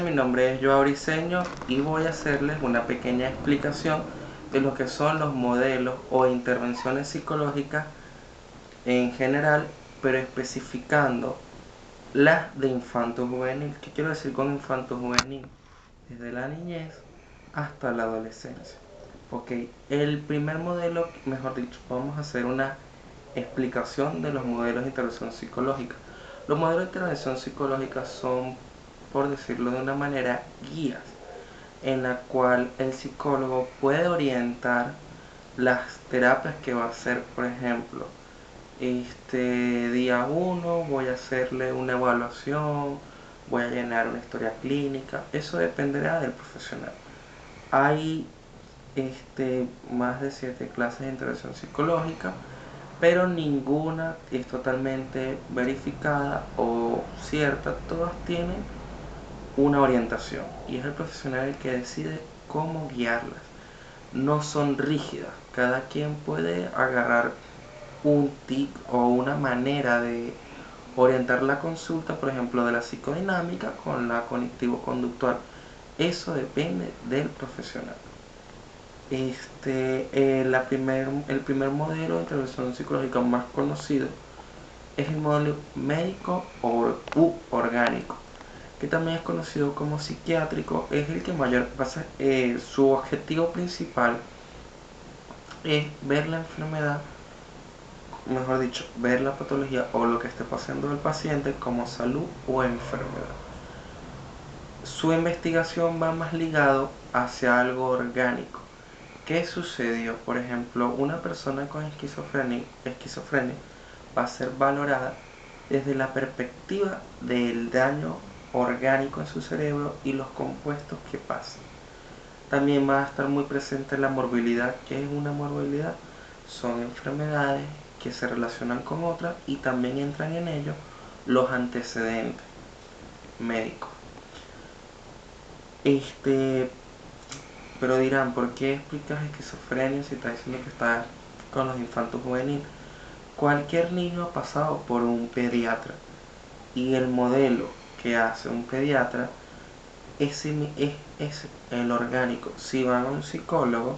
Mi nombre es Joao Briceño y voy a hacerles una pequeña explicación de lo que son los modelos o intervenciones psicológicas en general, pero especificando las de infanto juvenil. ¿Qué quiero decir con infanto juvenil? Desde la niñez hasta la adolescencia. Ok, el primer modelo, mejor dicho, vamos a hacer una explicación de los modelos de intervención psicológica. Los modelos de intervención psicológica son, por decirlo de una manera, guías en la cual el psicólogo puede orientar las terapias que va a hacer. Por ejemplo, día 1 voy a hacerle una evaluación, voy a llenar una historia clínica. Eso dependerá del profesional. Hay más de 7 clases de intervención psicológica, pero ninguna es totalmente verificada o cierta. Todas tienen una orientación y es el profesional el que decide cómo guiarlas. No son rígidas, cada quien puede agarrar un tic o una manera de orientar la consulta, por ejemplo, de la psicodinámica con la cognitivo-conductual. Eso depende del profesional. El primer modelo de intervención psicológica más conocido es el modelo médico u orgánico, que también es conocido como psiquiátrico. Es el que mayor pasa, su objetivo principal es ver la enfermedad, mejor dicho, ver la patología o lo que esté pasando el paciente como salud o enfermedad. Su investigación va más ligado hacia algo orgánico. ¿Qué sucedió? Por ejemplo, una persona con esquizofrenia va a ser valorada desde la perspectiva del daño orgánico en su cerebro y los compuestos que pasan. También va a estar muy presente la morbilidad. ¿Qué es una morbilidad? Son enfermedades que se relacionan con otras y también entran en ello los antecedentes médicos. Pero dirán, ¿por qué explicas esquizofrenia si estás diciendo que estás con los infantos juveniles? Cualquier niño ha pasado por un pediatra y el modelo que hace un pediatra es el orgánico. Si van a un psicólogo,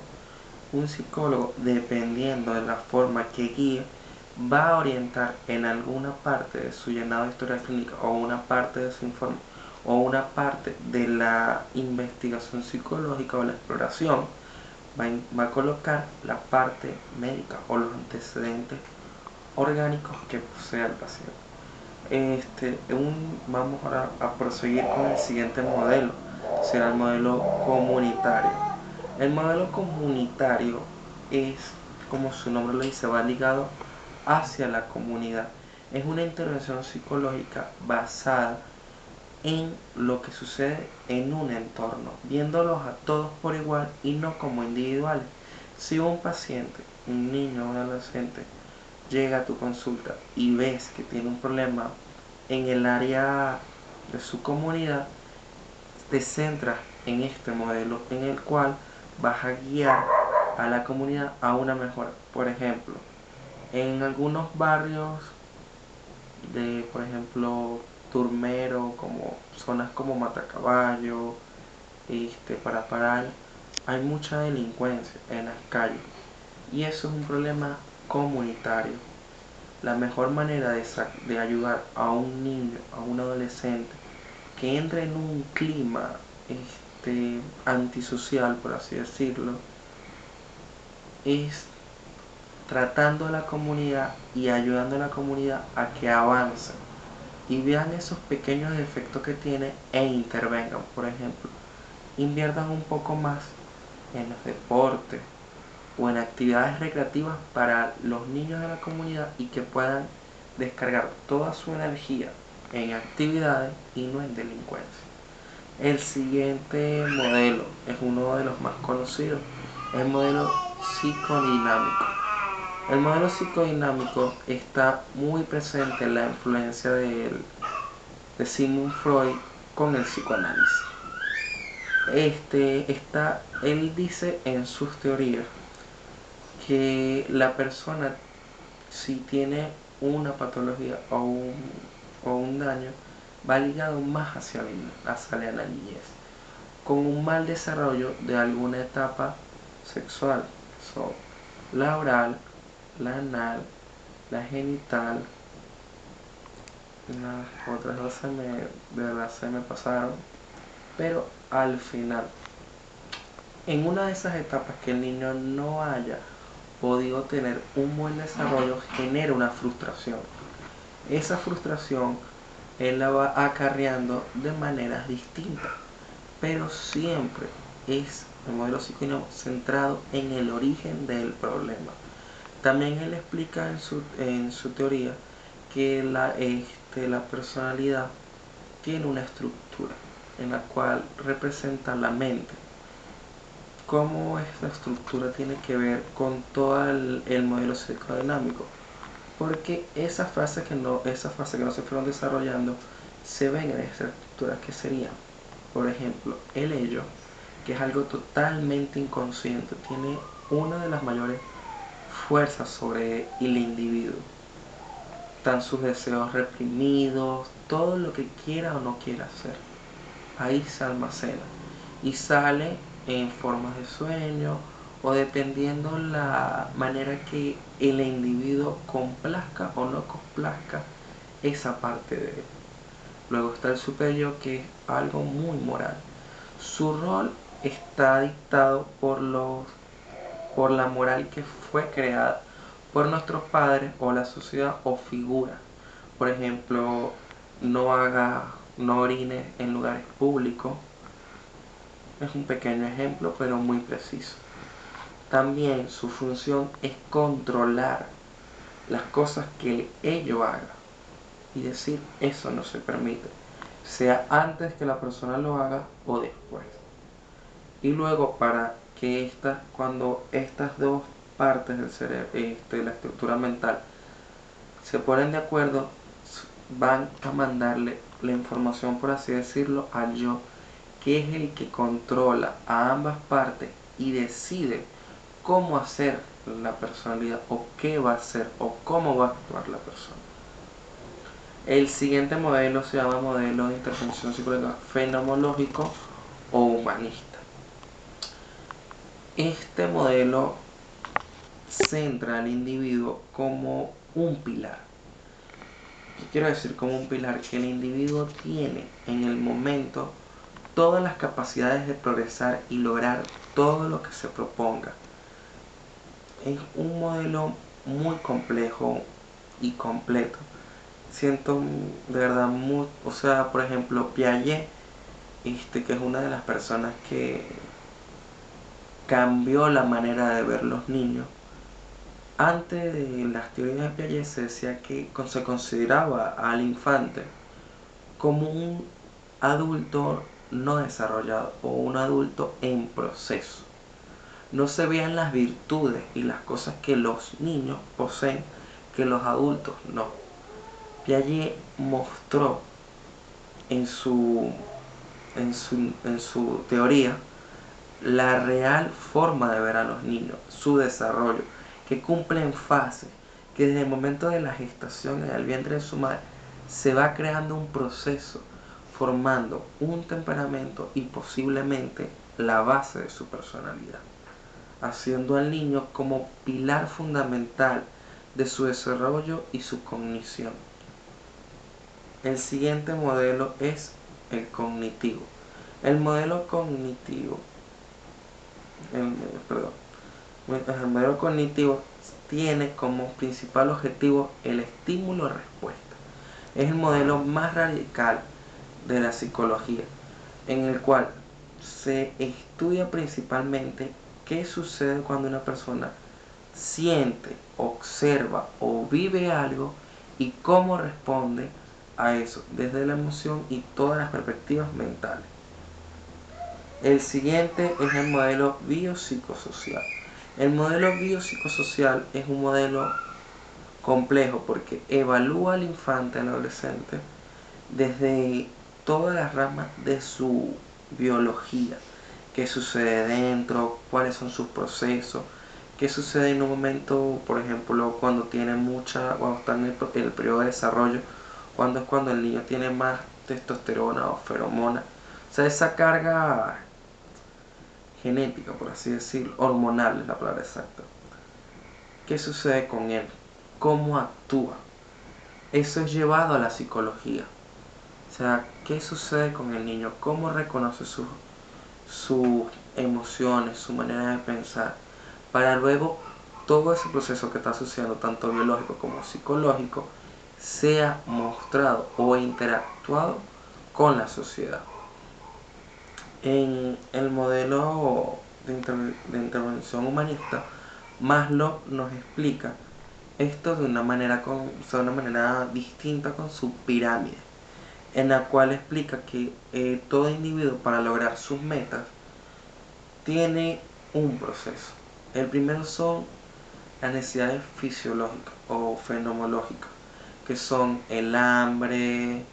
dependiendo de la forma que guíe, va a orientar en alguna parte de su llenado de historia clínica o una parte de su informe o una parte de la investigación psicológica o la exploración, va a colocar la parte médica o los antecedentes orgánicos que posea el paciente. Vamos ahora a proseguir con el siguiente modelo, será el modelo comunitario. El modelo comunitario es, como su nombre lo dice, va ligado hacia la comunidad. Es una intervención psicológica basada en lo que sucede en un entorno, viéndolos a todos por igual y no como individuales. Si un paciente, un niño o un adolescente, llega a tu consulta y ves que tiene un problema en el área de su comunidad, te centras en este modelo en el cual vas a guiar a la comunidad a una mejora. Por ejemplo, en algunos barrios de, por ejemplo, Turmero, como zonas como Matacaballo, Paraparal, hay mucha delincuencia en las calles y eso es un problema comunitario. La mejor manera de ayudar a un niño, a un adolescente que entre en un clima antisocial, por así decirlo, es tratando a la comunidad y ayudando a la comunidad a que avance y vean esos pequeños defectos que tiene e intervengan. Por ejemplo, inviertan un poco más en los deportes o en actividades recreativas para los niños de la comunidad y que puedan descargar toda su energía en actividades y no en delincuencia. El siguiente modelo es uno de los más conocidos, el modelo psicodinámico. El modelo psicodinámico está muy presente en la influencia de Sigmund Freud con el psicoanálisis. Él dice en sus teorías que la persona, si tiene una patología o un daño, va ligado más hacia la niñez, con un mal desarrollo de alguna etapa sexual, son la oral, la anal, la genital. Las otras dos de verdad se me pasaron, pero al final, en una de esas etapas que el niño no haya podido tener un buen desarrollo, genera una frustración. Esa frustración él la va acarreando de maneras distintas, pero siempre es el modelo psicoinómico centrado en el origen del problema. También él explica en su teoría que la personalidad tiene una estructura en la cual representa la mente. ¿Cómo esta estructura tiene que ver con todo el modelo psicodinámico? Porque esas fases que no se fueron desarrollando se ven en esta estructura, que serían, por ejemplo, el ello, que es algo totalmente inconsciente, tiene una de las mayores fuerzas sobre el individuo. Están sus deseos reprimidos, todo lo que quiera o no quiera hacer. Ahí se almacena y sale en formas de sueño o dependiendo la manera que el individuo complazca o no complazca esa parte de él. Luego está el superior, que es algo muy moral. Su rol está dictado por la moral que fue creada por nuestros padres o la sociedad o figura. Por ejemplo, no orine en lugares públicos. Es un pequeño ejemplo, pero muy preciso. También su función es controlar las cosas que ello haga y decir eso no se permite, sea antes que la persona lo haga o después. Y luego para que cuando estas dos partes del cerebro, la estructura mental, se ponen de acuerdo, van a mandarle la información, por así decirlo, al yo, que es el que controla a ambas partes y decide cómo hacer la personalidad o qué va a hacer o cómo va a actuar la persona. El siguiente modelo se llama modelo de intervención psicológica fenomenológico o humanista. Este modelo centra al individuo como un pilar. ¿Qué quiero decir como un pilar? Que el individuo tiene en el momento todas las capacidades de progresar y lograr todo lo que se proponga. Es un modelo muy complejo y completo. Siento de verdad o sea, por ejemplo, Piaget, que es una de las personas que cambió la manera de ver los niños. Antes de las teorías de Piaget se decía que se consideraba al infante como un adulto no desarrollado o un adulto en proceso. No se veían las virtudes y las cosas que los niños poseen que los adultos no. Piaget mostró en su teoría la real forma de ver a los niños, su desarrollo, que cumplen fases, que desde el momento de la gestación en el vientre de su madre se va creando un proceso, formando un temperamento y posiblemente la base de su personalidad, haciendo al niño como pilar fundamental de su desarrollo y su cognición. El siguiente modelo es el cognitivo. El modelo cognitivo, el modelo cognitivo tiene como principal objetivo el estímulo-respuesta. Es el modelo más radical de la psicología, en el cual se estudia principalmente qué sucede cuando una persona siente, observa o vive algo y cómo responde a eso desde la emoción y todas las perspectivas mentales. El siguiente es el modelo biopsicosocial. El modelo biopsicosocial es un modelo complejo porque evalúa al infante, al adolescente, desde todas las ramas de su biología. Qué sucede dentro, cuáles son sus procesos, qué sucede en un momento, por ejemplo, cuando está en el periodo de desarrollo, cuando es cuando el niño tiene más testosterona o feromona, o sea, esa carga genética, por así decirlo, hormonal es la palabra exacta. ¿Qué sucede con él? ¿Cómo actúa? Eso es llevado a la psicología. O sea, ¿qué sucede con el niño? ¿Cómo reconoce sus emociones, su manera de pensar? Para luego todo ese proceso que está sucediendo, tanto biológico como psicológico, sea mostrado o interactuado con la sociedad. En el modelo de intervención humanista, Maslow nos explica esto de una manera distinta con su pirámide, en la cual explica que todo individuo, para lograr sus metas, tiene un proceso. El primero son las necesidades fisiológicas o fenomenológicas, que son el hambre,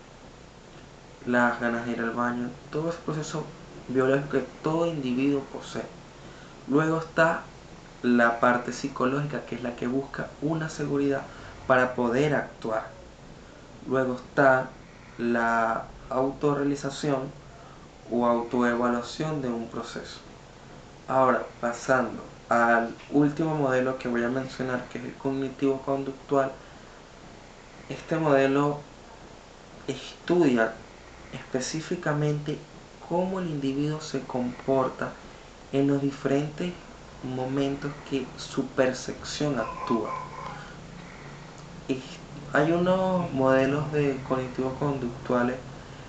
las ganas de ir al baño, todo ese proceso biológico que todo individuo posee. Luego está la parte psicológica, que es la que busca una seguridad para poder actuar. Luego está la autorrealización o autoevaluación de un proceso. Ahora, pasando al último modelo que voy a mencionar, que es el cognitivo-conductual, este modelo estudia específicamente cómo el individuo se comporta en los diferentes momentos que su percepción actúa. Y hay unos modelos de cognitivos conductuales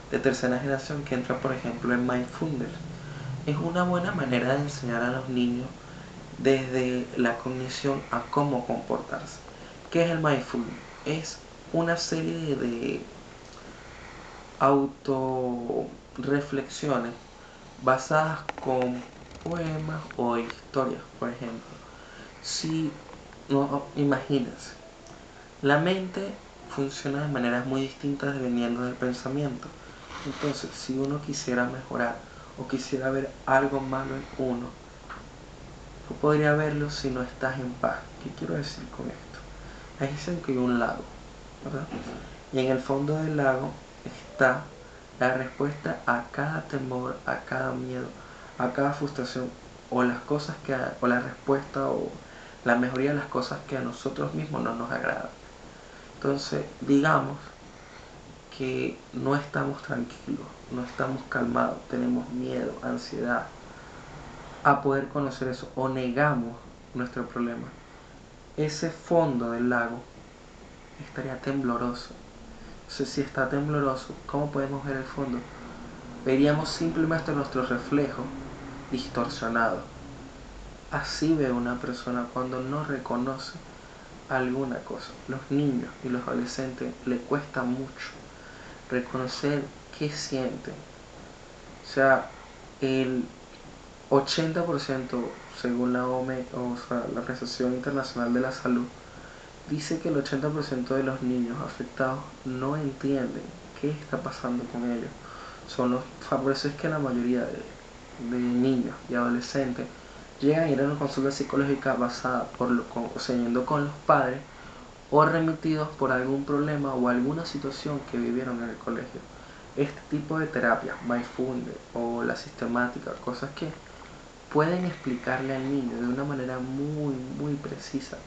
de tercera generación que entran, por ejemplo, en Mindfulness. Es una buena manera de enseñar a los niños desde la cognición a cómo comportarse. ¿Qué es el Mindfulness? Es una serie de autorreflexiones basadas con poemas o historias. Por ejemplo, si no, imagínense, la mente funciona de maneras muy distintas dependiendo del pensamiento. Entonces, si uno quisiera mejorar o quisiera ver algo malo en uno, no podría verlo si no estás en paz. ¿Qué quiero decir con esto? Ahí dicen que hay un lago, ¿verdad? Y en el fondo del lago está la respuesta a cada temor, a cada miedo, a cada frustración, o las cosas o la respuesta o la mejoría de las cosas que a nosotros mismos no nos agradan. Entonces, digamos que no estamos tranquilos, no estamos calmados, tenemos miedo, ansiedad, a poder conocer eso, o negamos nuestro problema. Ese fondo del lago estaría tembloroso. Entonces, si está tembloroso, ¿cómo podemos ver el fondo? Veríamos simplemente nuestro reflejo distorsionado. Así ve una persona cuando no reconoce alguna cosa. Los niños y los adolescentes les cuesta mucho reconocer qué sienten. O sea, el 80%, según la OMS, o sea, la Organización Internacional de la Salud, dice que el 80% de los niños afectados no entienden qué está pasando con ellos. Por eso es que la mayoría de niños y adolescentes llegan a ir a una consulta psicológica basada yendo con los padres o remitidos por algún problema o alguna situación que vivieron en el colegio. Este tipo de terapia, mindfulness o la sistemática, cosas que pueden explicarle al niño de una manera muy precisa,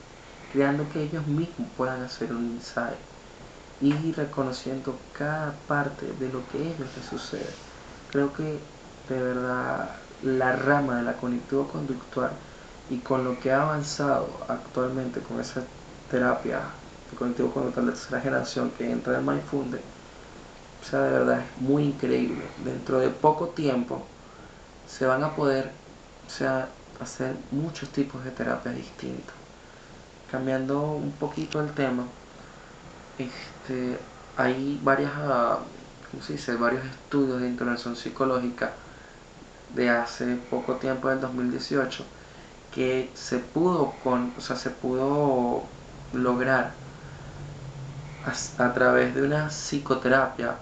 creando que ellos mismos puedan hacer un insight y reconociendo cada parte de lo que a ellos les sucede. Creo que de verdad la rama de la cognitivo-conductual y con lo que ha avanzado actualmente con esa terapia de cognitivo-conductual de tercera generación que entra en Mindfulness, o sea, de verdad es muy increíble. Dentro de poco tiempo se van a poder, o sea, hacer muchos tipos de terapias distintas. Cambiando un poquito el tema, hay varios estudios de intervención psicológica de hace poco tiempo, del 2018, que se pudo lograr a través de una psicoterapia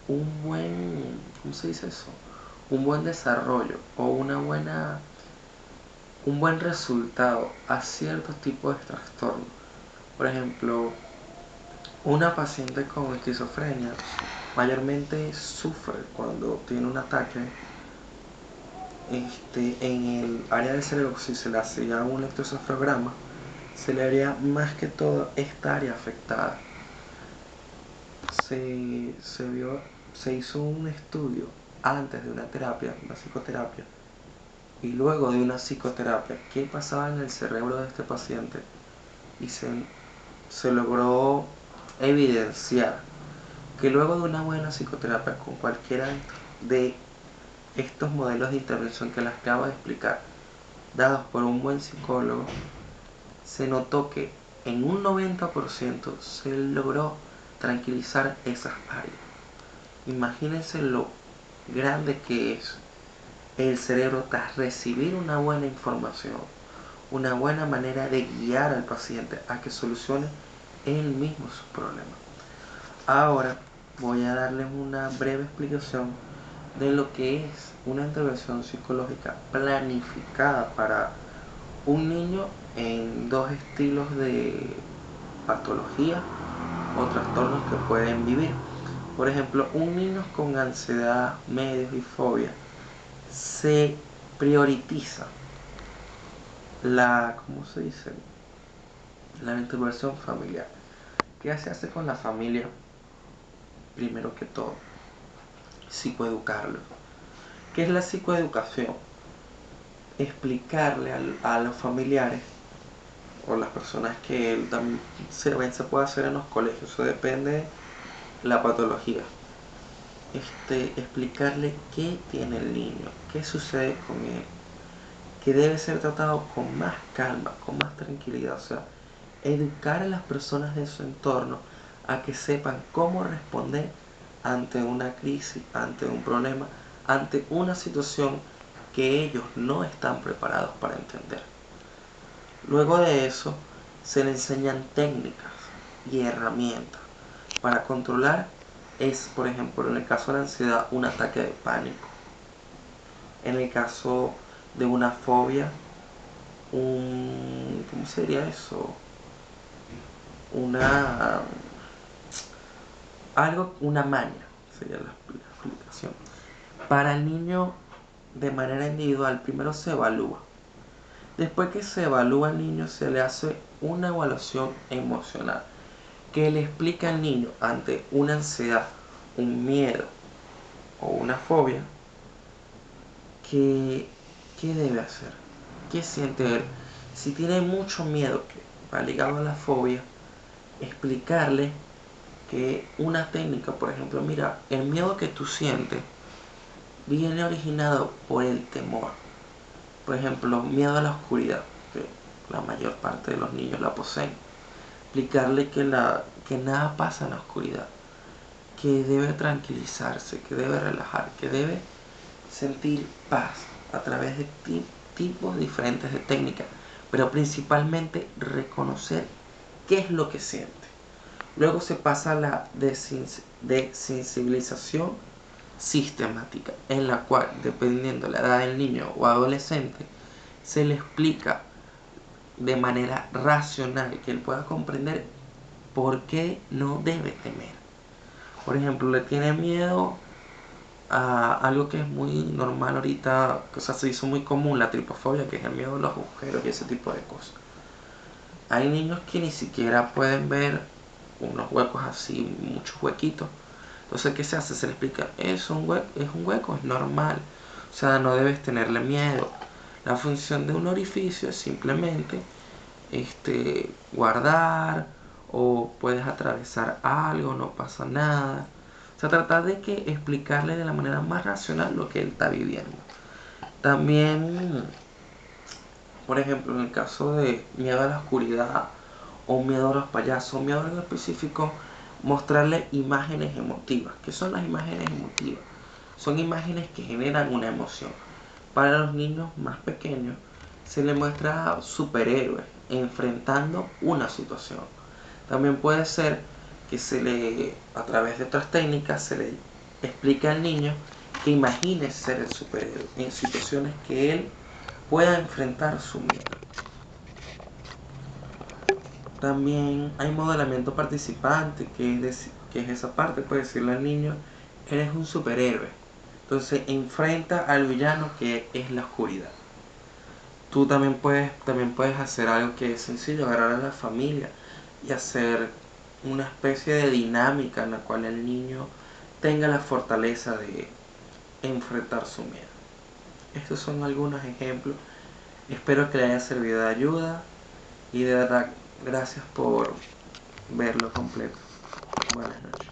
¿cómo se dice eso? Un buen desarrollo o un buen resultado a ciertos tipos de trastornos. Por ejemplo, Una paciente con esquizofrenia mayormente sufre cuando tiene un ataque en el área del cerebro. Si se le hacía un electroencefalograma, se le haría más que todo esta área afectada. Se hizo un estudio antes de una terapia, una psicoterapia, y luego de una psicoterapia, qué pasaba en el cerebro de este paciente, y se logró evidenciar que luego de una buena psicoterapia con cualquiera de estos modelos de intervención que les acabo de explicar, dados por un buen psicólogo, se notó que en un 90% se logró tranquilizar esas áreas. Imagínense lo grande que es el cerebro tras recibir una buena información, una buena manera de guiar al paciente a que solucione él mismo sus problemas. Ahora voy a darles una breve explicación de lo que es una intervención psicológica planificada para un niño en dos estilos de patología o trastornos que pueden vivir. Por ejemplo, un niño con ansiedad, medios y fobia, se prioriza ¿cómo se dice? La intervención familiar. ¿Qué se hace con la familia? Primero que todo, psicoeducarlo. ¿Qué es la psicoeducación? Explicarle a los familiares o las personas que también se puede hacer en los colegios, eso depende de la patología. Explicarle qué tiene el niño, qué sucede con él, que debe ser tratado con más calma, con más tranquilidad. O sea, educar a las personas de su entorno a que sepan cómo responder ante una crisis, ante un problema, ante una situación que ellos no están preparados para entender. Luego de eso, se le enseñan técnicas y herramientas para controlar, por ejemplo, en el caso de la ansiedad, un ataque de pánico. En el caso de una fobia, ¿cómo sería eso? Una una maña sería la explicación. Para el niño, de manera individual, primero se evalúa. Después que se evalúa al niño, se le hace una evaluación emocional que le explica al niño ante una ansiedad, un miedo o una fobia, qué debe hacer, qué siente él. Si tiene mucho miedo que va ligado a la fobia, explicarle que una técnica, por ejemplo, mira, el miedo que tú sientes viene originado por el temor. Por ejemplo, miedo a la oscuridad, que la mayor parte de los niños la poseen. Explicarle que nada pasa en la oscuridad, que debe tranquilizarse, que debe relajar, que debe sentir paz a través de tipos diferentes de técnicas, pero principalmente reconocer qué es lo que siente. Luego se pasa a la desensibilización sistemática, en la cual, dependiendo de la edad del niño o adolescente, se le explica de manera racional que él pueda comprender por qué no debe temer. Por ejemplo, le tiene miedo a algo que es muy normal ahorita, o sea, se hizo muy común, la tripofobia, que es el miedo a los agujeros y ese tipo de cosas. Hay niños que ni siquiera pueden ver unos huecos así, muchos huequitos. Entonces, ¿qué se hace? Se le explica, es un hueco, es normal. O sea, no debes tenerle miedo. La función de un orificio es simplemente guardar, o puedes atravesar algo, no pasa nada. O sea, tratar de explicarle de la manera más racional lo que él está viviendo. También, por ejemplo, en el caso de miedo a la oscuridad o miedo a los payasos, miedo a algo específico, mostrarle imágenes emotivas. ¿Qué son las imágenes emotivas? Son imágenes que generan una emoción. Para los niños más pequeños se les muestra superhéroes enfrentando una situación. También puede ser que a través de otras técnicas se le explique al niño que imagine ser el superhéroe en situaciones que él pueda enfrentar su miedo. También hay modelamiento participante, que es esa parte, puede decirle al niño, eres un superhéroe. Entonces enfrenta al villano que es la oscuridad. Tú también puedes hacer algo que es sencillo, agarrar a la familia y hacer una especie de dinámica en la cual el niño tenga la fortaleza de enfrentar su miedo. Estos son algunos ejemplos. Espero que le haya servido de ayuda y de verdad gracias por verlo completo. Buenas noches.